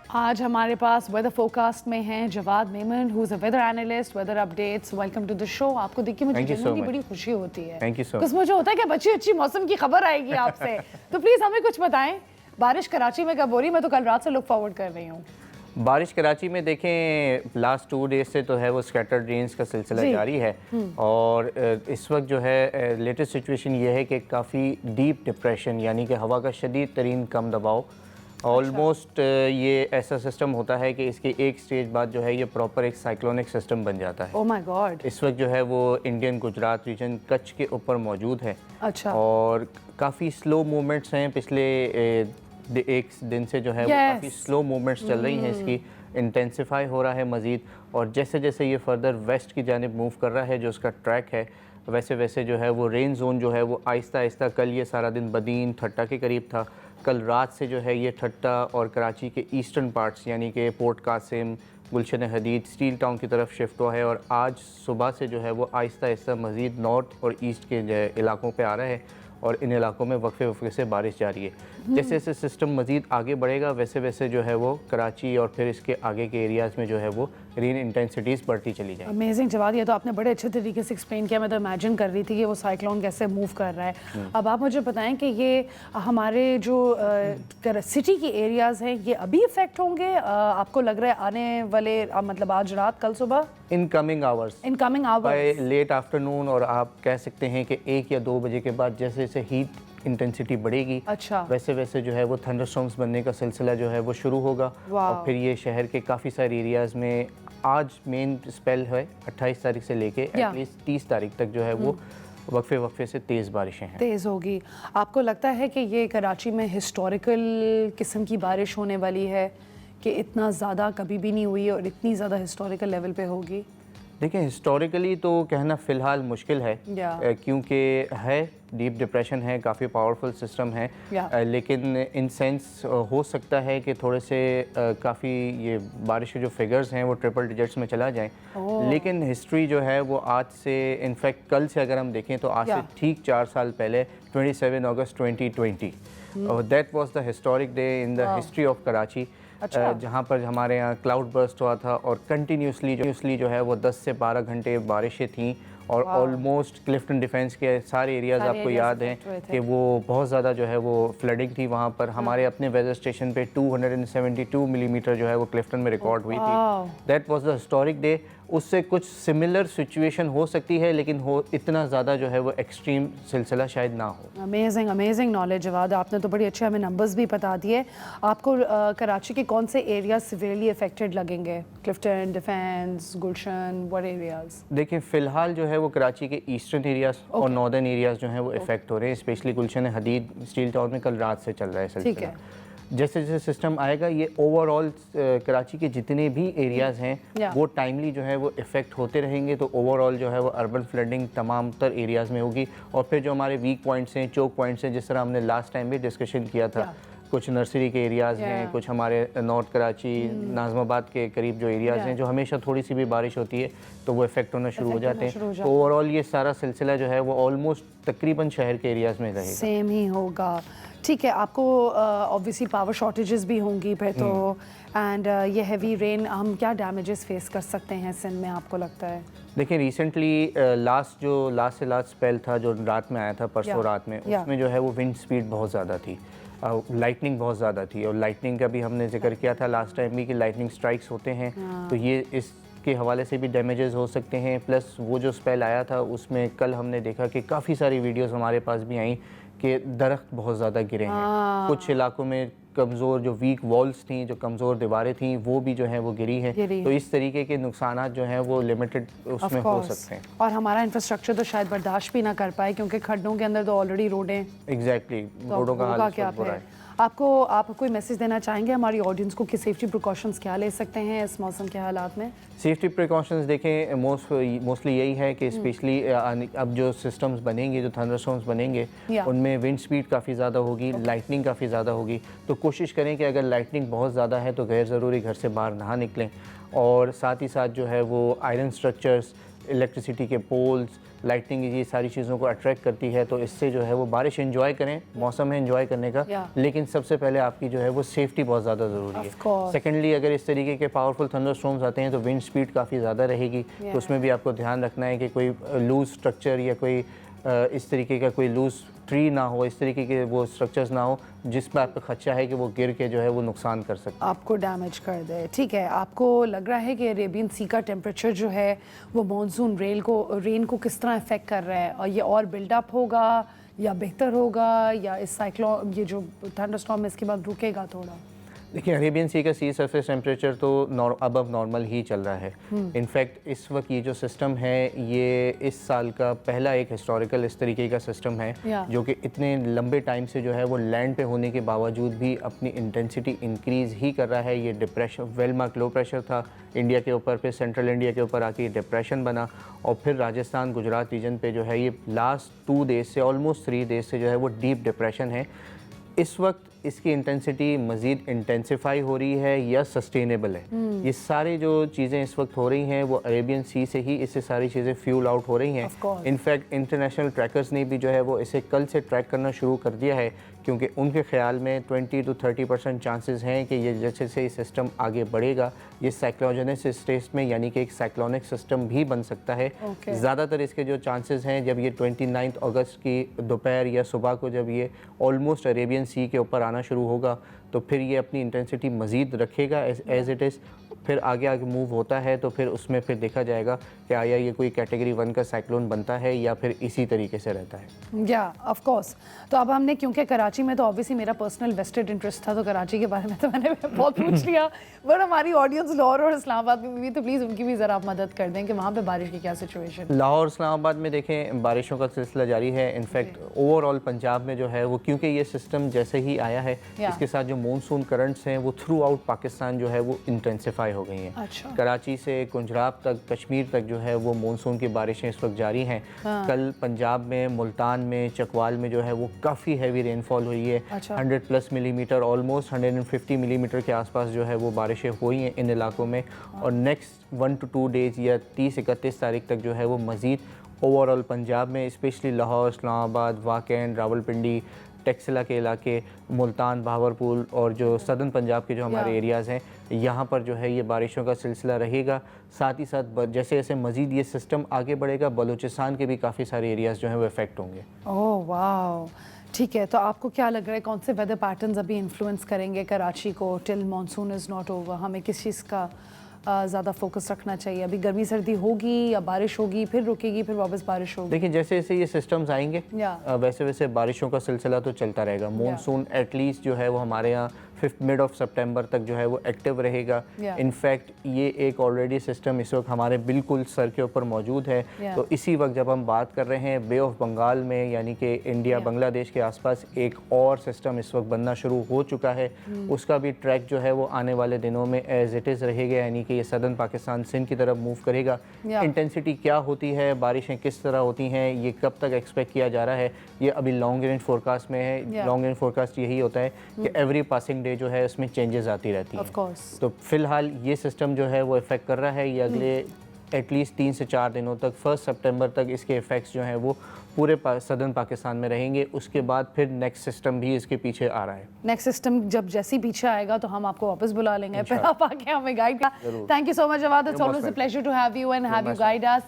आज हमारे पास weather forecast में हैं Jawad Memon, who is a weather analyst, weather updates. Welcome to the show. आपको देख के मुझे जनरली बड़ी खुशी होती है। Thank you so much. मुझे होता है कि अच्छी अच्छी मौसम की खबर आएगी आपसे। तो प्लीज़ हमें कुछ बताएं, बारिश कराची में कब हो रही? मैं तो कल रात से लुक फॉरवर्ड कर रही हूँ। बारिश कराची में देखें लास्ट 2 डेज से तो है वो स्कैटर्ड रेन्स का सिलसिला जारी है और इस वक्त जो है लेटेस्ट सिचुएशन ये है कि काफ़ी डीप डिप्रेशन यानी कि हवा का शदीद तरीन कम दबाव ऑलमोस्ट ये ऐसा सिस्टम होता है कि इसके एक स्टेज बाद जो है ये प्रॉपर एक साइक्लोनिक सिस्टम बन जाता है। Oh my God. इस वक्त जो है वो इंडियन गुजरात रीजन कच्छ के ऊपर मौजूद है। अच्छा। और काफ़ी स्लो मूवमेंट्स हैं पिछले एक दिन से जो है वो काफ़ी स्लो मूवमेंट्स चल रही हैं, इसकी इंटेंसिफाई हो रहा है मज़ीद। और जैसे जैसे ये फर्दर वेस्ट की जानिब मूव कर रहा है जो उसका ट्रैक है, वैसे वैसे जो है वो रेन जोन जो है वो आहिस्ता आहिस्ता, कल ये सारा दिन बदीन ठट्टा के करीब था, कल रात से जो है ये ठट्टा और कराची के ईस्टर्न पार्ट्स यानी कि पोर्ट कासिम, गुलशन हदीद, स्टील टाउन की तरफ शिफ्ट हुआ है। और आज सुबह से जो है वो आहिस्ता आहिस्ता मज़ीद नॉर्थ और ईस्ट के इलाकों पे आ रहा है और इन इलाकों में वक्फे वक्फे से बारिश जारी है। जैसे जैसे सिस्टम मज़ीद आगे बढ़ेगा वैसे वैसे जो है वो कराची और फिर इसके आगे के एरियाज़ में जो है वो रेन इंटेंसिटीज़ बढ़ती चली जाएगी। अमेजिंग जवाब, ये तो आपने बड़े अच्छे तरीके से एक्सप्लेन किया। मैं तो इमेजिन कर रही थी कि वो साइक्लोन कैसे मूव कर रहा है। अब आप मुझे बताएं कि ये हमारे जो सिटी के एरियाज़ हैं ये अभी इफेक्ट होंगे? आपको लग रहा है आने वाले मतलब आज रात कल सुबह in coming hours by late afternoon, और आप कह सकते हैं कि 1 या 2 बजे के बाद जैसे जैसे हीट इंटेंसिटी बढ़ेगी अच्छा वैसे वैसे जो है वो थंडरस्टॉर्म्स बनने का सिलसिला जो है वो शुरू होगा। और फिर ये शहर के काफ़ी सारे एरियाज़ में आज मेन स्पेल है 28 तारीख से लेके एटलीस्ट 30 तारीख तक जो है वो वक्फे वक्फे से तेज़ बारिशें हैं, तेज़ होगी। आपको लगता है कि ये कराची में हिस्टोरिकल किस्म की बारिश होने वाली है कि इतना ज़्यादा कभी भी नहीं हुई और इतनी ज़्यादा हिस्टोरिकल लेवल पे होगी? देखिए हिस्टोरिकली तो कहना फ़िलहाल मुश्किल है क्योंकि है डीप डिप्रेशन है, काफ़ी पावरफुल सिस्टम है, लेकिन इन सेंस हो सकता है कि थोड़े से काफ़ी ये बारिश के जो फिगर्स हैं वो ट्रिपल डिजिट्स में चला जाएं। लेकिन हिस्ट्री जो है वो आज से इनफैक्ट कल से अगर हम देखें तो आज से ठीक 4 साल पहले 27 अगस्त 2020 that was the historic day in the history of Karachi. जहाँ पर हमारे यहाँ क्लाउड बर्स्ट हुआ था और कंटिन्यूसली जो है वो 10 से 12 घंटे बारिशें थीं और ऑलमोस्ट क्लिफ्टन डिफेंस के सारे एरियाज़ आपको याद हैं कि वो बहुत ज़्यादा जो है वो फ्लडिंग थी वहाँ पर। हमारे अपने वेदर स्टेशन पे 272 मिलीमीटर जो है वो क्लिफ्टन में रिकॉर्ड हुई थी। That was the historic day. उससे कुछ सिमिलर सिचुएशन हो सकती है लेकिन हो इतना ज़्यादा जो है वो एक्सट्रीम सिलसिला शायद ना हो। अमेजिंग नॉलेज जवाद, आपने तो बड़ी अच्छे हमें नंबर्स भी बता दिए। आपको कराची के कौन से एरिया सिवियरली अफेक्टेड लगेंगे? Clifton, defence, Gulshan, what areas? देखिए फ़िलहाल जो है वो कराची के ईस्टर्न एरियाज़ और नॉर्दर्न एरियाज़ जो हैं वो इफेक्ट हो रहे हैं, स्पेशली गुलशन हदीद स्टील टाउन में कल रात से चल रहा है सिलसिला। जैसे जैसे सिस्टम आएगा ये ओवरऑल कराची के जितने भी एरियाज़ हैं वो टाइमली जो है वो इफ़ेक्ट होते रहेंगे। तो ओवरऑल जो है वो अर्बन फ्लडिंग तमाम तर एरियाज़ में होगी। और फिर जो हमारे वीक पॉइंट्स हैं, चोक पॉइंट्स हैं, जिस तरह हमने लास्ट टाइम भी डिस्कशन किया था, कुछ नर्सरी के एरियाज़ हैं, कुछ हमारे नॉर्थ कराची नाज़माबाद के करीब जो एरियाज़ हैं जो हमेशा थोड़ी सी भी बारिश होती है तो वो इफ़ेक्ट होना शुरू हो जाते हैं। तो ओवरऑल ये सारा सिलसिला जो है वो ऑलमोस्ट तकरीबन शहर के एरियाज़ में रहेगा, सेम ही होगा। ठीक है, आपको ऑब्वियसली पावर शॉर्टेजेस भी होंगी फिर तो, एंड ये हैवी रेन, हम क्या डैमेजेस फेस कर सकते हैं सिंध में आपको लगता है? देखिए रिसेंटली लास्ट स्पेल था जो रात में आया था परसों रात में, उसमें जो है वो विंड स्पीड बहुत ज़्यादा थी, लाइटनिंग बहुत ज़्यादा थी। और लाइटनिंग का भी हमने जिक्र किया था लास्ट टाइम भी कि लाइटनिंग स्ट्राइक्स होते हैं तो ये इसके हवाले से भी डैमेजेस हो सकते हैं। प्लस वो जो स्पेल आया था उसमें कल हमने देखा कि काफ़ी सारी वीडियोस हमारे पास भी आई कि दरख्त बहुत ज़्यादा गिरे हैं, कुछ इलाकों में कमज़ोर जो वीक वॉल्स थी, जो कमज़ोर दीवारें थी वो भी जो हैं वो गिरी हैं। तो इस तरीके के नुकसानात जो हैं वो लिमिटेड उसमें हो सकते हैं। और हमारा इंफ्रास्ट्रक्चर तो शायद बर्दाश्त भी ना कर पाए क्योंकि खड्डों के अंदर तो ऑलरेडी रोडें एग्जैक्टली रोडों का हाल क्या बुरा है। आप कोई मैसेज देना चाहेंगे हमारी ऑडियंस को कि सेफ्टी प्रिकॉशंस क्या ले सकते हैं इस मौसम के हालात में? सेफ्टी प्रिकॉशंस देखें मोस्टली यही है कि स्पेशली अब जो सिस्टम्स बनेंगे, जो थंडरस्टॉर्म्स बनेंगे उनमें विंड स्पीड काफ़ी ज़्यादा होगी, लाइटनिंग काफ़ी ज़्यादा होगी। तो कोशिश करें कि अगर लाइटनिंग बहुत ज़्यादा है तो गैर ज़रूरी घर से बाहर ना निकलें। और साथ ही साथ जो है वो आयरन स्ट्रक्चर्स, इलेक्ट्रिसिटी के पोल्स, लाइटनिंग, ये सारी चीज़ों को अट्रैक्ट करती है। तो इससे जो है वो बारिश एंजॉय करें, मौसम है एंजॉय करने का, लेकिन सबसे पहले आपकी जो है वो सेफ्टी बहुत ज़्यादा ज़रूरी है। सेकेंडली, अगर इस तरीके के पावरफुल थंडरस्टॉर्म्स आते हैं तो विंड स्पीड काफ़ी ज़्यादा रहेगी, तो उसमें भी आपको ध्यान रखना है कि कोई लूज स्ट्रक्चर या कोई इस तरीके का कोई लूज ट्री ना हो, इस तरीके के वो स्ट्रक्चर्स ना हो जिसमें आपको खदशा है कि वो गिर के जो है वो नुकसान कर सकते हैं, आपको डैमेज कर दे। ठीक है, आपको लग रहा है कि अरेबियन सी का टेम्परेचर जो है वो मॉनसून रेन को किस तरह इफेक्ट कर रहा है, और ये और बिल्डअप होगा या बेहतर होगा, या इस साइक्लोन ये जो थंडरस्टॉर्म इसके बाद रुकेगा थोड़ा? देखिए, अरेबियन सी का सी सरफेस टेम्परेचर तो अबव नॉर्मल ही चल रहा है। इनफैक्ट इस वक्त ये जो सिस्टम है ये इस साल का पहला एक हिस्टोरिकल इस तरीके का सिस्टम है जो कि इतने लंबे टाइम से जो है वो लैंड पे होने के बावजूद भी अपनी इंटेंसिटी इंक्रीज़ ही कर रहा है। ये depression, well mark low pressure था इंडिया के ऊपर, फिर सेंट्रल इंडिया के ऊपर आके डिप्रेशन बना, और फिर राजस्थान गुजरात रीजन पे जो है ये लास्ट 2 डेज से, ऑलमोस्ट 3 डेज से जो है वो डीप डिप्रेशन है। इस वक्त इसकी इंटेंसिटी मज़ीद इंटेंसिफाई हो रही है या सस्टेनेबल है, ये सारी जो चीज़ें इस वक्त हो रही हैं वो अरेबियन सी से ही इससे सारी चीज़ें फ्यूल आउट हो रही हैं। इनफैक्ट इंटरनेशनल ट्रैकर्स ने भी जो है वो इसे कल से ट्रैक करना शुरू कर दिया है, क्योंकि उनके ख्याल में 20 to 30% चांसेस हैं कि ये जैसे से ये सिस्टम आगे बढ़ेगा ये साइक्लोजेनस स्टेट में, यानी कि एक साइक्लोनिक सिस्टम भी बन सकता है। ज़्यादातर इसके जो चांसेस हैं जब ये 29 अगस्त की दोपहर या सुबह को जब ये ऑलमोस्ट अरेबियन सी के ऊपर आना शुरू होगा तो फिर ये अपनी इंटेंसिटी मज़ीद रखेगा एज इट इज़, फिर आगे आगे मूव होता है तो फिर उसमें फिर देखा जाएगा कि आया ये कोई कैटेगरी 1 का साइक्लोन बनता है या फिर इसी तरीके से रहता है। या ऑफ कोर्स। तो अब हमने, क्योंकि कराची में तो ऑब्वियसली मेरा पर्सनल वेस्टेड इंटरेस्ट था, तो कराची के बारे में तो मैंने बहुत पूछ लिया, बट हमारी ऑडियंस लाहौर और इस्लामाबाद में भी, तो प्लीज़ उनकी भी ज़रा आप मदद कर दें कि वहाँ पे बारिश की क्या सिचुएशन। लाहौर इस्लामाबाद में देखें बारिशों का सिलसिला जारी है। इनफैक्ट ओवरऑल पंजाब में जो है वो, क्योंकि ये सिस्टम जैसे ही आया है इसके साथ जो मानसून करंट्स हैं वो थ्रू आउट पाकिस्तान जो है वो इंटेंसिफाई हो गई हैं। अच्छा। कराची से गुजरात तक, कश्मीर तक जो है वो मानसून की बारिशें इस वक्त जारी हैं। कल पंजाब में, मुल्तान में, चकवाल में जो है वो काफ़ी हैवी रेनफॉल हुई है। 100+ मिलीमीटर, ऑलमोस्ट 150 मिलीमीटर के आसपास जो है वो बारिशें हुई हैं इन इलाकों में, और नेक्स्ट 1 to 2 डेज़ या 30-31 तारीख तक जो है वो मज़ीद ओवरऑल पंजाब में, स्पेशली लाहौर, इस्लामाबाद, वाकैन, रावलपिंडी, टेक्सला के इलाके, मुल्तान, बहावरपुर और जो सदर्न पंजाब के जो हमारे एरियाज़ हैं यहाँ पर जो है ये बारिशों का सिलसिला रहेगा। साथ ही साथ जैसे जैसे मज़ीद ये सिस्टम आगे बढ़ेगा बलूचिस्तान के भी काफ़ी सारे एरियाज़ जो हैं वो इफ़ेक्ट होंगे। ओह वाह, ठीक है। तो आपको क्या लग रहा है कौन से वेदर पैटर्न्स अभी इन्फ्लुएंस करेंगे कराची को till monsoon is not over? हमें किस चीज़ का ज़्यादा फोकस रखना चाहिए? अभी गर्मी सर्दी होगी या बारिश होगी, फिर रुकेगी, फिर वापस बारिश होगी? देखिए, जैसे जैसे ये सिस्टम्स आएंगे वैसे वैसे बारिशों का सिलसिला तो चलता रहेगा। मानसून एटलीस्ट जो है वो हमारे यहाँ मिड ऑफ सितंबर तक जो है वो एक्टिव रहेगा। इनफैक्ट ये एक ऑलरेडी सिस्टम इस वक्त हमारे बिल्कुल सर के ऊपर मौजूद है। तो इसी वक्त जब हम बात कर रहे हैं बे ऑफ बंगाल में, यानी कि इंडिया बांग्लादेश के आसपास एक और सिस्टम इस वक्त बनना शुरू हो चुका है। उसका भी ट्रैक जो है वो आने वाले दिनों में एज इट इज़ रहेगा, यानी कि ये सदर्न पाकिस्तान सिंध की तरफ मूव करेगा। इंटेंसिटी क्या होती है, बारिशें किस तरह होती हैं, ये कब तक एक्सपेक्ट किया जा रहा है, ये अभी लॉन्ग रेंज फोरकास्ट में है। लॉन्ग रेंज फोरकास्ट यही होता है कि एवरी पासिंग जो है उसमें चेंजेस आती रहती हैं। तो फिलहाल ये सिस्टम जो है वो इफेक्ट कर रहा है। ये अगले एटलीस्ट 3 से 4 दिनों तक, 1 सितंबर तक इसके इफेक्ट्स जो हैं वो पूरे सदर्न पाकिस्तान में रहेंगे। उसके बाद फिर नेक्स्ट सिस्टम भी इसके पीछे आ रहा है। नेक्स्ट सिस्टम जब जैसे ही पीछे आएगा तो हम आपको वापस बुला लेंगे, फिर आप आके हमें guide. Thank you so much Jawad, it's always a pleasure to have you and have you guide us.